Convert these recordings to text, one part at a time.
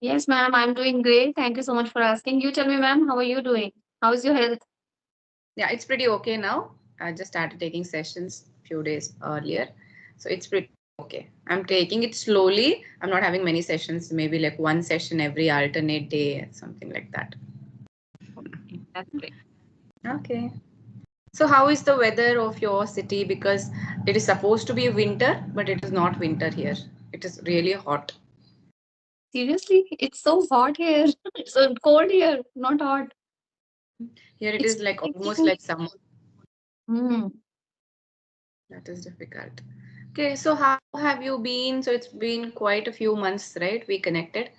Yes, ma'am, I'm doing great. Thank you so much for asking. You tell me, ma'am, how are you doing? How is your health? Yeah, it's pretty okay now. I just started taking sessions a few days earlier. So it's pretty okay. I'm taking it slowly. I'm not having many sessions, maybe like one session every alternate day, something like that. Okay, that's great. Okay. So how is the weather of your city? Because it is supposed to be winter, but it is not winter here. It is really hot. Seriously, it's so hot here. It's so cold here, not hot. Here it It's is like almost taking. like summer. Hmm. That is difficult. Okay, so how have you been? So it's been quite a few months, right? We connected.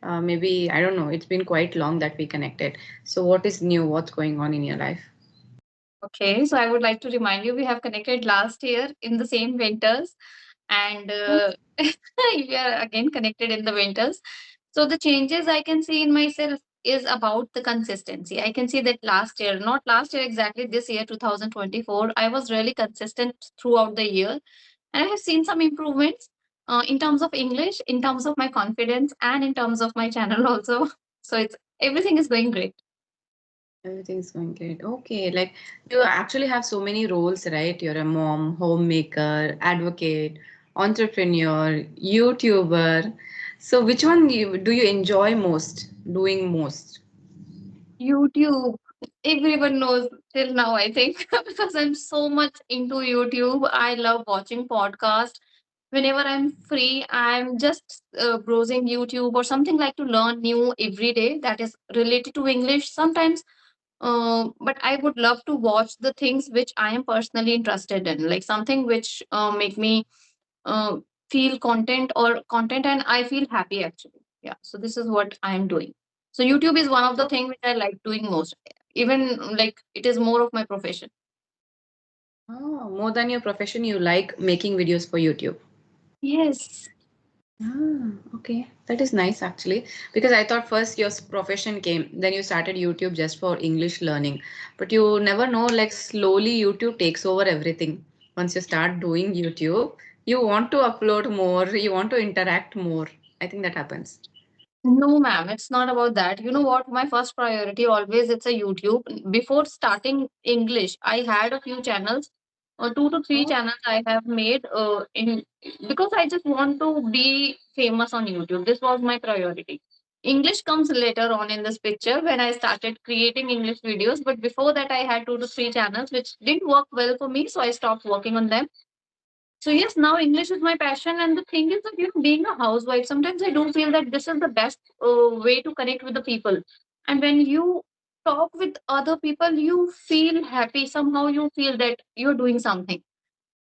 Maybe, I don't know, it's been quite long that we connected. So what is new? What's going on in your life? Okay, so I would like to remind you we have connected last year in the same winters, and we are again connected in the winters. So the changes I can see in myself is about the consistency. I can see that last year, not last year exactly, this year 2024, I was really consistent throughout the year, and I have seen some improvements in terms of English, in terms of my confidence, and in terms of my channel also. So it's everything is going great. Everything's going great. Okay, like you actually have so many roles, right? You're a mom, homemaker, advocate, entrepreneur, YouTuber. So which one do you enjoy most, doing most? YouTube. Everyone knows till now, I think, because I'm so much into YouTube. I love watching podcasts. Whenever I'm free, I'm just browsing YouTube or something like to learn new every day that is related to English. Sometimes, but I would love to watch the things which I am personally interested in, like something which make me uh, feel content and I feel happy actually. Yeah, so this is what I am doing. So YouTube is one of the things which I like doing most, even like it is more of my profession. Oh, more than your profession, you like making videos for YouTube. Yes. Ah, okay. That is nice actually. Because I thought first your profession came, then you started YouTube just for English learning. But you never know, like slowly YouTube takes over everything. Once you start doing YouTube, you want to upload more, you want to interact more. I think that happens. No, ma'am, it's not about that. You know what? My first priority always it's a YouTube. Before starting English, I had a few channels, two to three Oh, channels I have made in because I just want to be famous on YouTube. This was my priority. English comes later on in this picture when I started creating English videos. But before that, I had two to three channels which didn't work well for me, so I stopped working on them. So yes, now English is my passion, and the thing is that being a housewife, sometimes I do feel that this is the best way to connect with the people. And when you talk with other people, you feel happy. Somehow you feel that you're doing something.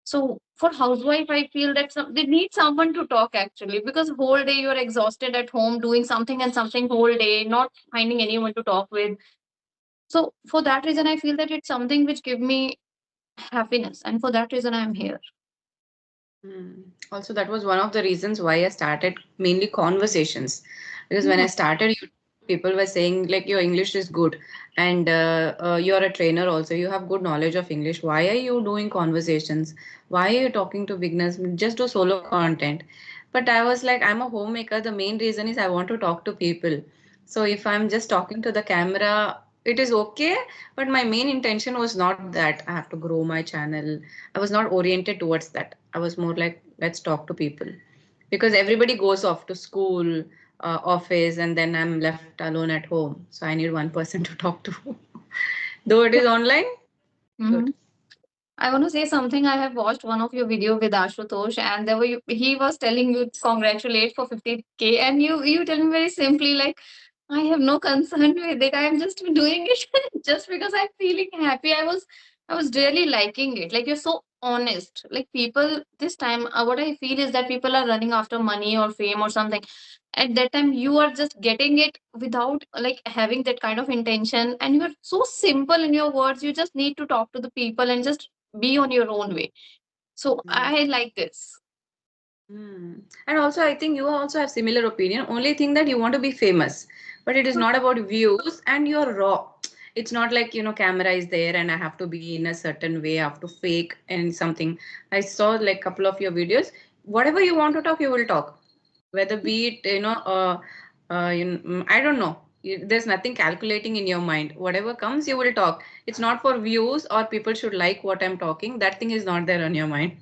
So for housewife, I feel that they need someone to talk actually because whole day you're exhausted at home doing something and something whole day, not finding anyone to talk with. So for that reason, I feel that it's something which give me happiness, and for that reason, I'm here. hmm. Also, that was one of the reasons why I started mainly conversations. Because when I started, people were saying like your English is good, and you're a trainer also. You have good knowledge of English. Why are you doing conversations? Why are you talking to beginners? Just do solo content. But I was like, I'm a homemaker. The main reason is I want to talk to people. So if I'm just talking to the camera, it is okay. But my main intention was not that I have to grow my channel. I was not oriented towards that. I was more like, let's talk to people. Because everybody goes off to school, office, and then I'm left alone at home. So I need one person to talk to. Though it is online, Mhm. good. I want to say something. I have watched one of your video with Ashutosh, and there were he was telling you congratulate for 50K, and you tell me very simply like I have no concern with it. I am just doing it just because I'm feeling happy. I was really liking it. Like you're so honest. Like people this time, what I feel is that people are running after money or fame or something. At that time, you are just getting it without like having that kind of intention, and you are so simple in your words. You just need to talk to the people and just be on your own way. So Mm. I like this. Hmm. And also, I think you also have similar opinion. Only thing that you want to be famous, but it is not about views and you're raw. It's not like, camera is there and I have to be in a certain way, I have to fake and something. I saw like couple of your videos. Whatever you want to talk, you will talk. Whether be it, I don't know. There's nothing calculating in your mind. Whatever comes, you will talk. It's not for views or people should like what I'm talking. That thing is not there on your mind.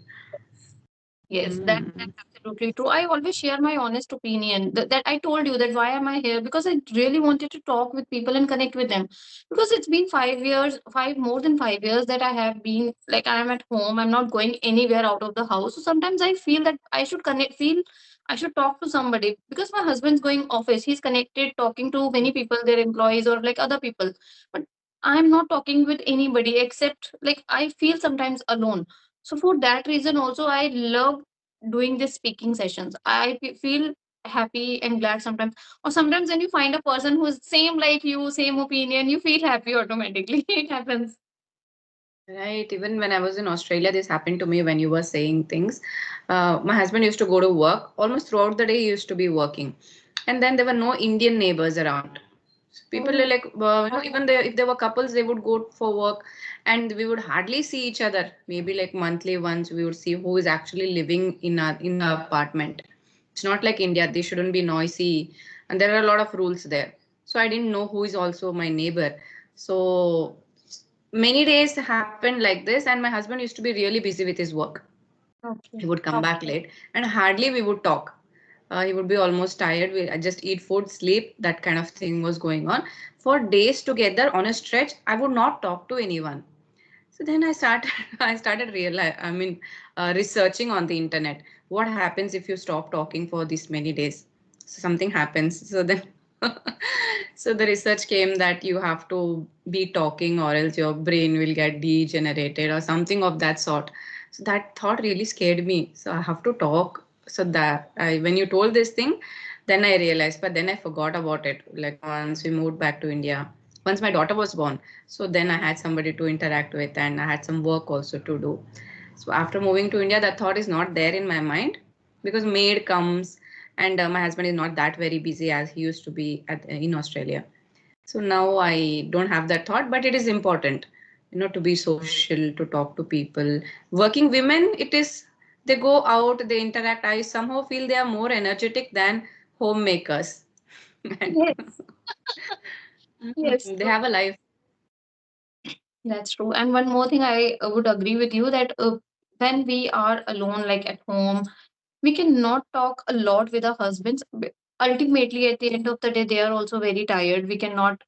Yes, Mm. that's absolutely true. I always share my honest opinion. That I told you that why am I here? Because I really wanted to talk with people and connect with them. Because it's been 5 years, more than 5 years that I have been like I am at home. I'm not going anywhere out of the house. So sometimes I feel that I should connect. Feel I should talk to somebody because my husband's going office. He's connected, talking to many people, their employees or like other people. But I'm not talking with anybody except like I feel sometimes alone. So for that reason also I love doing these speaking sessions. Feel happy and glad sometimes, or sometimes when you find a person who's same like you, same opinion, you feel happy automatically. It happens. Right. Even when I was in Australia, this happened to me when you were saying things. My husband used to go to work. Almost throughout the day, he used to be working. And then there were no Indian neighbors around. So people are Oh, like, even if there were couples, they would go for work and we would hardly see each other. Maybe like monthly once we would see who is actually living in the apartment. It's not like India. They shouldn't be noisy. And there are a lot of rules there. So I didn't know who is also my neighbor. So many days happened like this, and my husband used to be really busy with his work. He okay. would come back late and hardly we would talk. He would be almost tired. I just eat food, sleep. That kind of thing was going on for days together on a stretch. I would not talk to anyone. So then I started, I started researching on the internet. What happens if you stop talking for this many days? So something happens. So then, so the research came that you have to be talking or else your brain will get degenerated or something of that sort. So that thought really scared me. So I have to talk. So when you told this thing, then I realized, but then I forgot about it. Like once we moved back to India, once my daughter was born, so then I had somebody to interact with and I had some work also to do. So after moving to India, that thought is not there in my mind because maid comes and my husband is not that very busy as he used to be in Australia. So now I don't have that thought, but it is important, to be social, to talk to people. Working women, it is, they go out, they interact. I somehow feel they are more energetic than homemakers. And Yes. Yes, they have a life. that's true. And one more thing I would agree with you that when we are alone, like at home, we cannot talk a lot with our husbands. Ultimately, at the end of the day, they are also very tired. We cannot,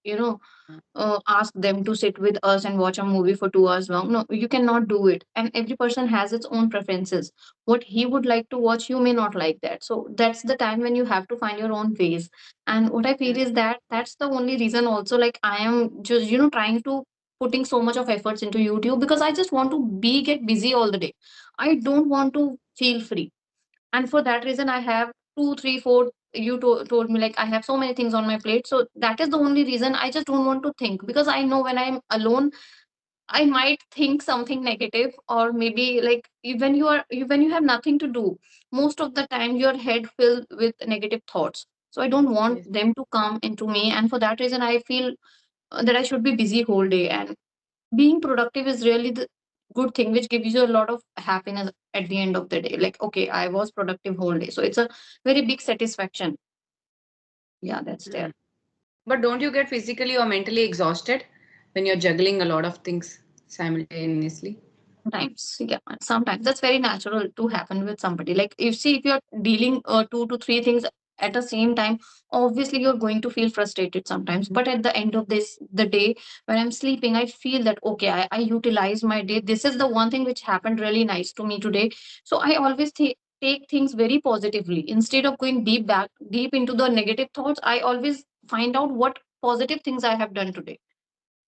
ask them to sit with us and watch a movie for 2 hours long. No, you cannot do it. And every person has its own preferences. What he would like to watch, you may not like that. So that's the time when you have to find your own ways. And what I feel is that that's the only reason also like I am just, trying to putting so much of efforts into YouTube because I just want to be get busy all the day. I don't want to feel free, and for that reason I have two three four, told me like I have so many things on my plate, so that is the only reason I just don't want to think, because I know when I'm alone I might think something negative, or maybe like when you have nothing to do, most of the time your head filled with negative thoughts. So I don't want Yes. them to come into me, and for that reason I feel that I should be busy whole day, and being productive is really the good thing which gives you a lot of happiness at the end of the day. Like, okay, I was productive whole day, so it's a very big satisfaction. Yeah, that's Hmm. there. But don't you get physically or mentally exhausted when you're juggling a lot of things simultaneously? Sometimes, yeah, sometimes that's very natural to happen with somebody. Like, if you're dealing two to three things at the same time, obviously you're going to feel frustrated sometimes. But at the end of the day, when I'm sleeping, I feel that okay, I utilize my day. This is the one thing which happened really nice to me today. So I always take things very positively instead of going deep into the negative thoughts. I always find out what positive things I have done today,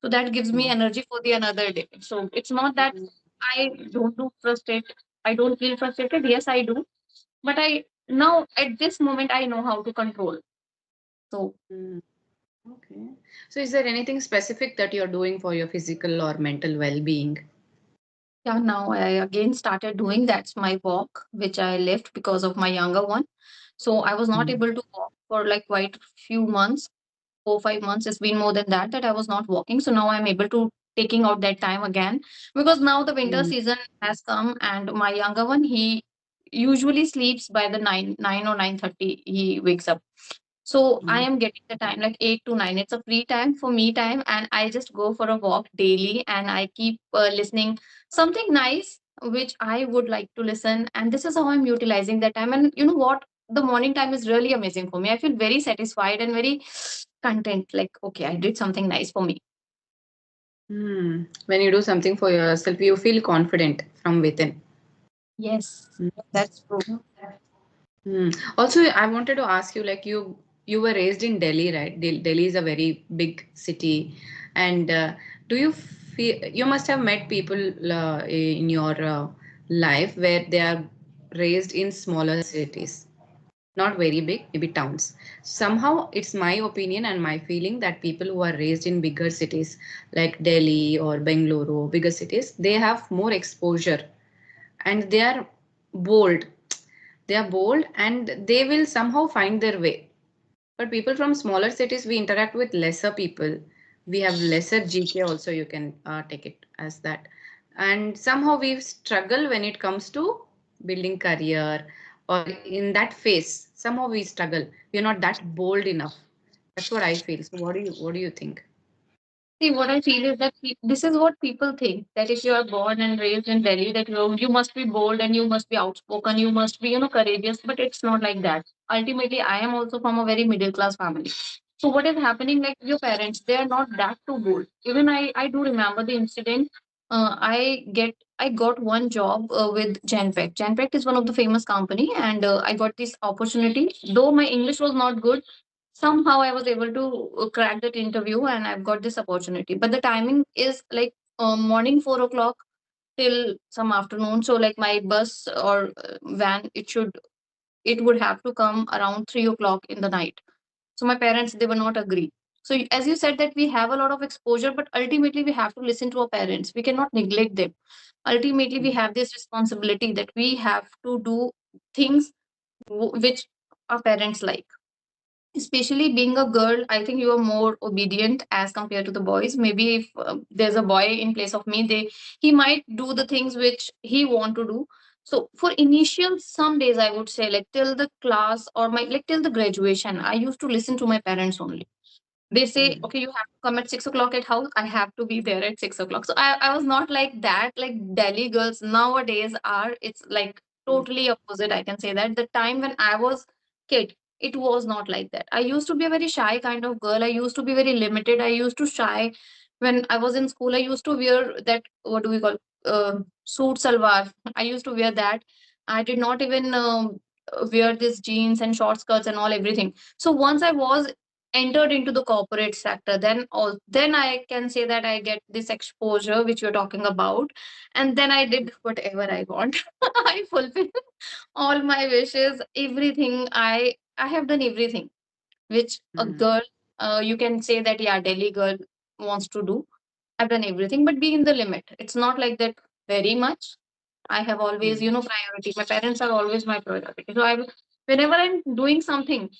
so that gives me Mhm. energy for the another day. So it's not that I don't do frustrate. I don't feel frustrated. Yes, I do. But I now at this moment I know how to control. So Mm. Okay. So is there anything specific that you're doing for your physical or mental well-being? yeah, now I again started doing that's my walk, which I left because of my younger one. So I was not Mm. able to walk for like quite few months, 4 5 months. It's been more than that I was not walking. So now I'm able to taking out that time again, because now the winter Mm. season has come, and my younger one, he usually sleeps by the 9 or 9:30 he wakes up. So I Mm. am getting the time like 8 to 9. It's a free time for me time, and I just go for a walk daily, and I keep listening something nice which I would like to listen, and this is how I'm utilizing that time. And you know what? The morning time is really amazing for me. I feel very satisfied and very content. Like, okay, I did something nice for me. Hmm. When you do something for yourself, you feel confident from within. Yes, Mm. that's true. Hmm. Also, I wanted to ask you, like you were raised in Delhi, right? Delhi is a very big city, and do you feel you must have met people in your life where they are raised in smaller cities, not very big, maybe towns. Somehow, it's my opinion and my feeling that people who are raised in bigger cities like Delhi or Bengaluru, bigger cities, they have more exposure and they are bold and they will somehow find their way. But people from smaller cities, we interact with lesser people. We have lesser GK also, you can take it as that. And somehow we struggle when it comes to building career or in that phase. Somehow we struggle. We are not that bold enough. That's what I feel. So what do you think? See, what I feel is that this is what people think, that if you are born and raised in Delhi, that you must be bold and you must be outspoken, you must be, courageous. But it's not like that. Ultimately, I am also from a very middle class family. So what is happening? Like your parents, they are not that too bold. Even I do remember the incident. I got one job with Genpact. Genpact is one of the famous company, and I got this opportunity. Though my English was not good, somehow I was able to crack that interview, and I've got this opportunity. But the timing is like morning 4 o'clock till some afternoon. So like my bus or van, it would have to come around 3 o'clock in the night. So my parents, they were not agree. So as you said that we have a lot of exposure, but ultimately we have to listen to our parents. We cannot neglect them. Ultimately, we have this responsibility that we have to do things which our parents like. Especially being a girl, I think you are more obedient as compared to the boys. Maybe if there's a boy in place of me, he might do the things which he want to do. So for initial some days, I would say, like till the class or my like till the graduation, I used to listen to my parents only. They say, Mm. okay, you have to come at 6 o'clock at house. I have to be there at 6 o'clock. So I was not like that. Like Delhi girls nowadays are, it's like Mm. totally opposite. I can say that the time when I was kid, it was not like that. I used to be a very shy kind of girl. I used to be very limited. I used to shy when I was in school. I used to wear that, what do we call, suit salwar. I used to wear that. I did not even wear this jeans and short skirts and all everything. So once I was entered into the corporate sector, then I can say that I get this exposure which you're talking about, and then I did whatever I want. I fulfilled all my wishes, everything. I have done everything which a Mm. girl, you can say that, yeah, Delhi girl wants to do. I've done everything, but be in the limit. It's not like that very much. I have always, Mm. priority. My parents are always my priority. So whenever I'm doing something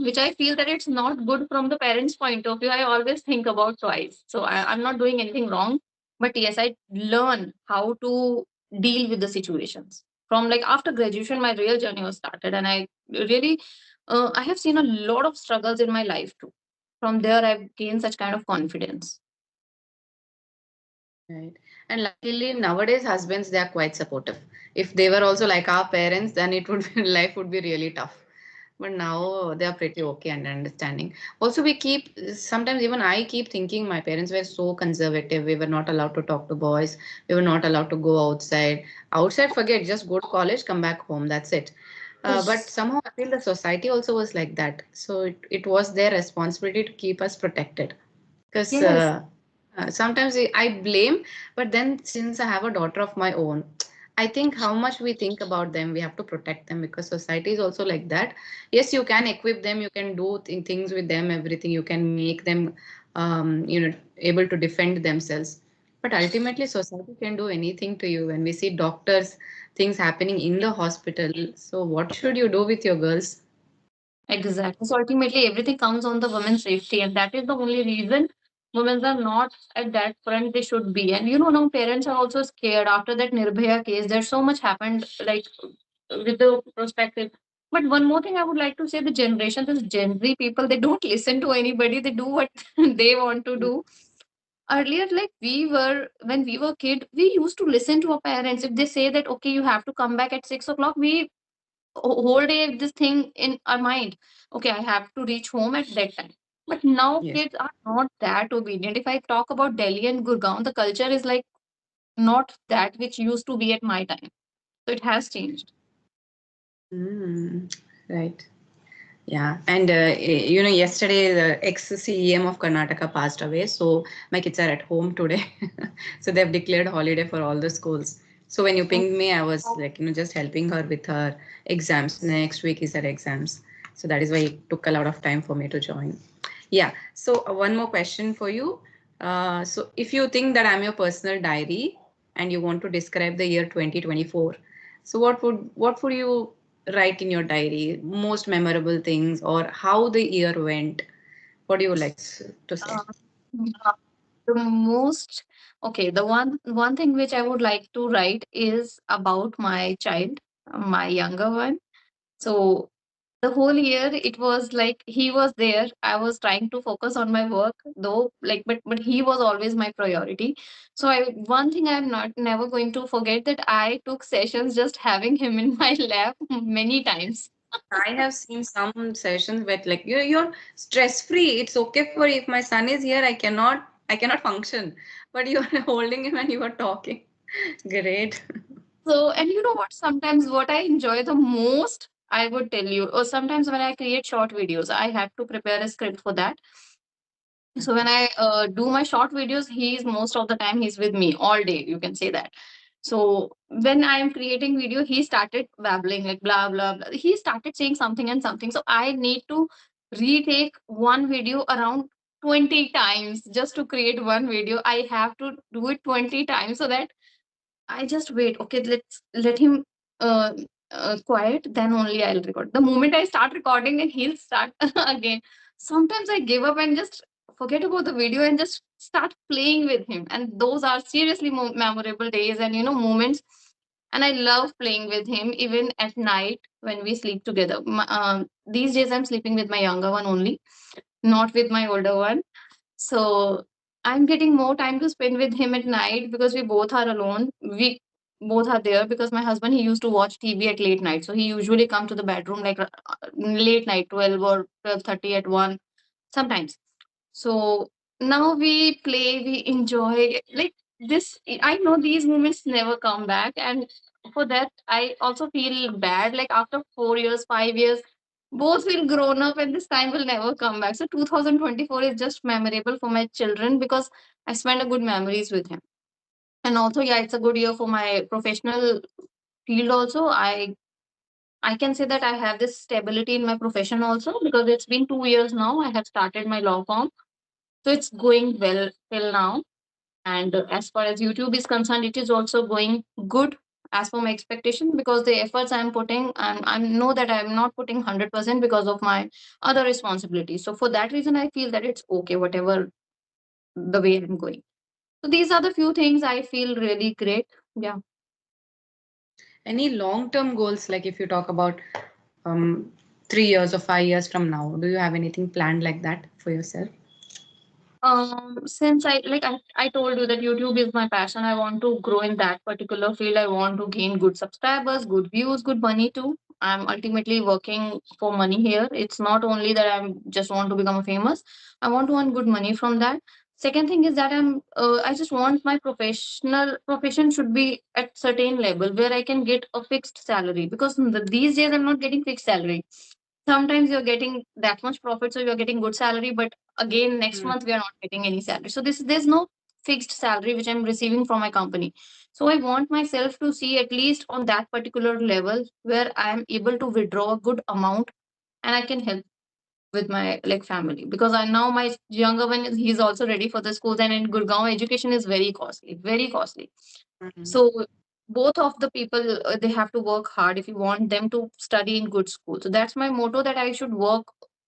which I feel that it's not good from the parents' point of view, I always think about twice. So I'm not doing anything wrong, but yes, I learn how to deal with the situations. From like after graduation, my real journey was started, and I really, I have seen a lot of struggles in my life too. From there, I've gained such kind of confidence. Right. And luckily nowadays husbands they are quite supportive. If they were also like our parents, then it would be life would be really tough. But now they are pretty okay and understanding. Also, we keep sometimes even I keep thinking my parents were so conservative. We were not allowed to talk to boys. We were not allowed to go outside. Outside, forget, just go to college, come back home. That's it. But Yes. somehow I feel the society also was like that. So it was their responsibility to keep us protected. Because Yes. sometimes I blame, but then since I have a daughter of my own, I think how much we think about them, we have to protect them because society is also like that. Yes, you can equip them, you can do things with them, everything. You can make them, able to defend themselves. But ultimately, society can do anything to you. When we see doctors, things happening in the hospital, so what should you do with your girls? Exactly. So ultimately, everything comes on the women's safety, and that is the only reason women are not at that front they should be. And now parents are also scared after that Nirbhaya case. There's so much happened, like with the perspective. But one more thing I would like to say, the generation, this Gen Z people, they don't listen to anybody. They do what they want to Mm. do. Earlier, like when we were kid, we used to listen to our parents. If they say that, okay, you have to come back at 6 o'clock, we whole day this thing in our mind. Okay, I have to reach home at that time. But now Yes. kids are not that obedient. If I talk about Delhi and Gurgaon, the culture is like not that which used to be at my time. So it has changed. Mm. Right. Yeah, and yesterday the ex-CEM of Karnataka passed away, so my kids are at home today. So they've declared holiday for all the schools. So when you pinged me, I was like, just helping her with her exams. Next week is her exams. So that is why it took a lot of time for me to join. Yeah. So one more question for you. So if you think that I'm your personal diary and you want to describe the year 2024, so what would you write in your diary? Most memorable things or how the year went? What do you like to say? Uh, the most okay, the one thing which I would like to write is about my child, my younger one. So the whole year it was like he was there. I was trying to focus on my work though, like but he was always my priority. So I one thing I'm not never going to forget, that I took sessions just having him in my lap many times. I have seen some sessions where like you're stress free. It's okay for if my son is here, I cannot function. But you're holding him and you are talking. Great. So, and you know what? Sometimes what I enjoy the most, I would tell you, or sometimes when I create short videos, I have to prepare a script for that. So when I do my short videos, he's most of the time he's with me all day. You can say that. So when I am creating video, he started babbling like blah blah blah. He started saying something and something. So I need to retake one video around 20 times just to create one video. I have to do it 20 times so that I just wait. Okay, let's let him uh, quiet. Then only I'll record. The moment I start recording, and he'll start again. Sometimes I give up and just forget about the video and just start playing with him. And those are seriously memorable days and moments. And I love playing with him even at night when we sleep together. These days I'm sleeping with my younger one only, not with my older one. So I'm getting more time to spend with him at night because we both are alone. We both are there because my husband, he used to watch TV at late night. So he usually come to the bedroom like late night, 12 or 12:30 at 1 sometimes. So now we play, we enjoy like this. I know these moments never come back, and for that I also feel bad. Like after 4 years, 5 years, both will grown up, and this time will never come back. So 2024 is just memorable for my children because I spent a good memories with him, and also yeah, it's a good year for my professional field. Also, I can say that I have this stability in my profession also because it's been 2 years now. I have started my law firm, so it's going well till now. And as far as YouTube is concerned, it is also going good as per my expectation because the efforts I'm putting, and I know that I'm not putting 100% because of my other responsibilities. So for that reason, I feel that it's okay, whatever the way I'm going. So these are the few things I feel really great. Yeah. Any long-term goals, like if you talk about 3 years or 5 years from now, do you have anything planned like that for yourself? Since I told you that YouTube is my passion, I want to grow in that particular field. I want to gain good subscribers, good views, good money too. I'm ultimately working for money here. It's not only that I'm just want to become famous. I want to earn good money from that. Second thing is that I just want my profession should be at certain level where I can get a fixed salary because these days I'm not getting fixed salary. Sometimes you're getting that much profit, so you're getting good salary, but again next Mm. month we are not getting any salary. So there's no fixed salary which I'm receiving from my company. So I want myself to see at least on that particular level where I am able to withdraw a good amount and I can help with my like family because I now my younger one he's also ready for the schools, and in Gurgaon education is very costly, very costly. Mhm. So both of the people they have to work hard if you want them to study in good school. So that's my motto, that I should work,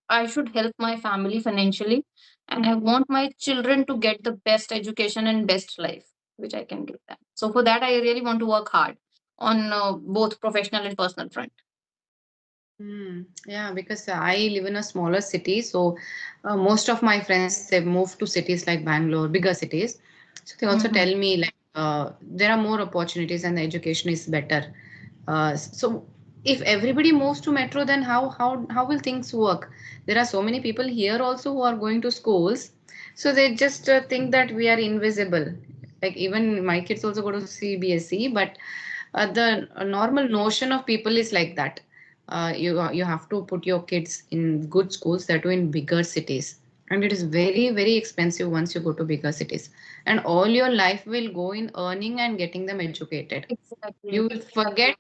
I should help my family financially, and I want my children to get the best education and best life which I can give them. So for that I really want to work hard on both professional and personal front. Yeah, because I live in a smaller city, so most of my friends they've moved to cities like Bangalore, bigger cities. So they also Mhm. tell me like there are more opportunities and the education is better. So if everybody moves to metro, then how will things work? There are so many people here also who are going to schools, so they just think that we are invisible. Like even my kids also go to CBSE, but the normal notion of people is like that. You have to put your kids in good schools that are in bigger cities, and it is very expensive once you go to bigger cities, and all your life will go in earning and getting them educated. You Exactly. will forget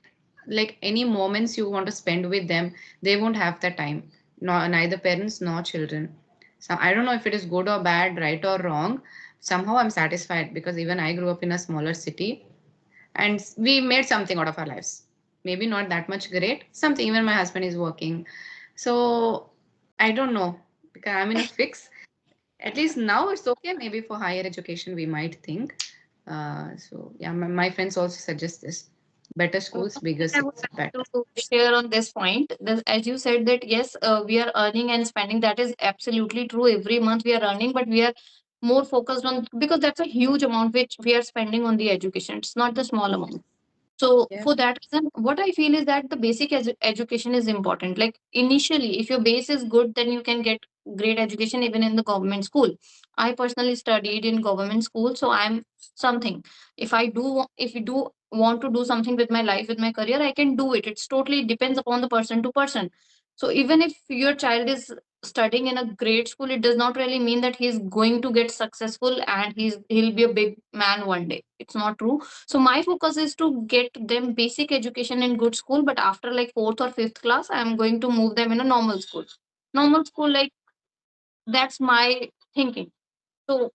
like any moments you want to spend with them. They won't have the time, no, neither parents nor children. So I don't know if it is good or bad, right or wrong. Somehow I'm satisfied because even I grew up in a smaller city and we made something out of our lives. Maybe not that much great, something. Even my husband is working. So I don't know because I'm in a fix. At least now it's okay. Maybe for higher education, we might think. So yeah, my friends also suggest this. Better One schools, bigger thing I would cities, better. like to share on this point, this, as you said that yes, we are earning and spending. That is absolutely true. Every month we are earning, but we are more focused on, because that's a huge amount which we are spending on the education. It's not the small amount. So Yeah. for that reason, what I feel is that the basic education is important. Like initially, if your base is good, then you can get great education even in the government school. I personally studied in government school, so I'm something. If you do want to do something with my life, with my career, I can do it. It's totally depends upon the person to person. So even if your child is studying in a great school, it does not really mean that he's going to get successful and he'll be a big man one day. It's not true. So my focus is to get them basic education in good school, but after like fourth or fifth class, I'm going to move them in a normal school. Normal school, like that's my thinking. So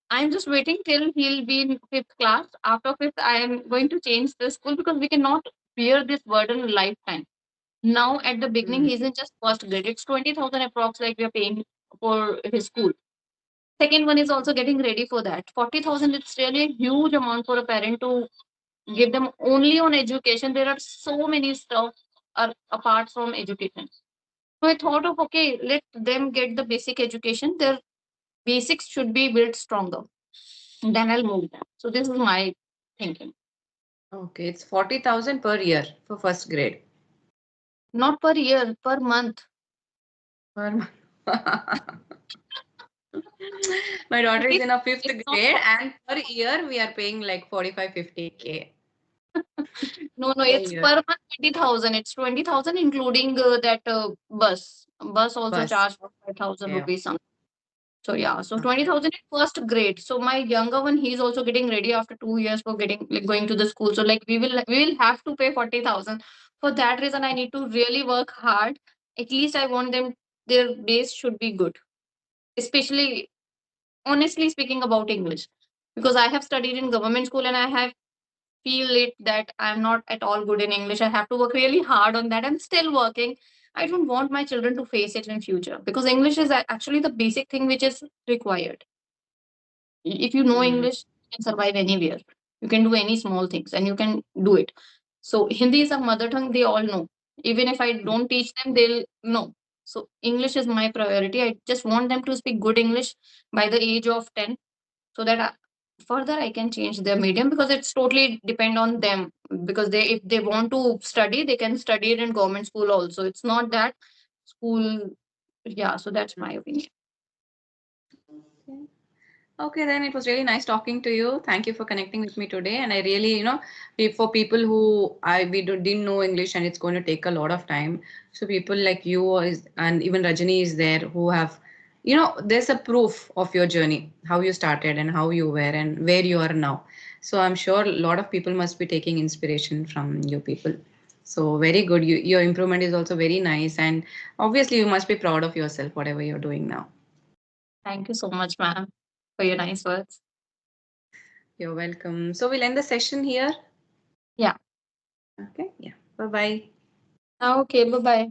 I'm just waiting till he'll be in fifth class. After fifth, I am going to change the school because we cannot bear this burden a lifetime. Now at the beginning, Mm. he's in just first grade. It's 20,000 approx like we are paying for his school. Second one is also getting ready for that. 40,000, it's really a huge amount for a parent to give them only on education. There are so many stuff are apart from education. So I thought of, okay, let them get the basic education. Their basics should be built stronger. Then I'll move them. So this is my thinking. Okay, it's 40,000 per year for first grade. Not per year, per month. Per month. My daughter is It's, in a fifth it's not grade, and per year we are paying like 45-50K no, no, per it's year. per month 20,000. It's 20,000 including that bus. Bus also Bus. charge for 5,000 Okay. rupees. So yeah, so Okay. 20,000 in first grade. So my younger one, he's also getting ready after 2 years for getting like going to the school. So like we will have to pay 40,000. For that reason, I need to really work hard. At least I want them, their base should be good. Especially honestly speaking about English, because I have studied in government school and I have feel it that I'm not at all good in English. I have to work really hard on that. I'm still working. I don't want my children to face it in future because English is actually the basic thing which is required. If you know Mm. English, you can survive anywhere. You can do any small things and you can do it. So Hindi is a mother tongue, they all know. Even if I don't teach them, they'll know. So English is my priority. I just want them to speak good English by the age of 10, so that further I can change their medium, because it's totally depend on them. Because they, if they want to study, they can study it in government school also. It's not that school. Yeah, so that's my opinion. Okay. Okay, then it was really nice talking to you. Thank you for connecting with me today. And I really, for people who didn't know English and it's going to take a lot of time. So people like you and even Rajani is there who have, there's a proof of your journey, how you started and how you were and where you are now. So I'm sure a lot of people must be taking inspiration from you people. So very good. Your improvement is also very nice. And obviously you must be proud of yourself, whatever you're doing now. Thank you so much, ma'am, for your nice words. You're welcome. So we'll end the session here. Yeah. Okay. Yeah. Bye bye. Okay, bye bye.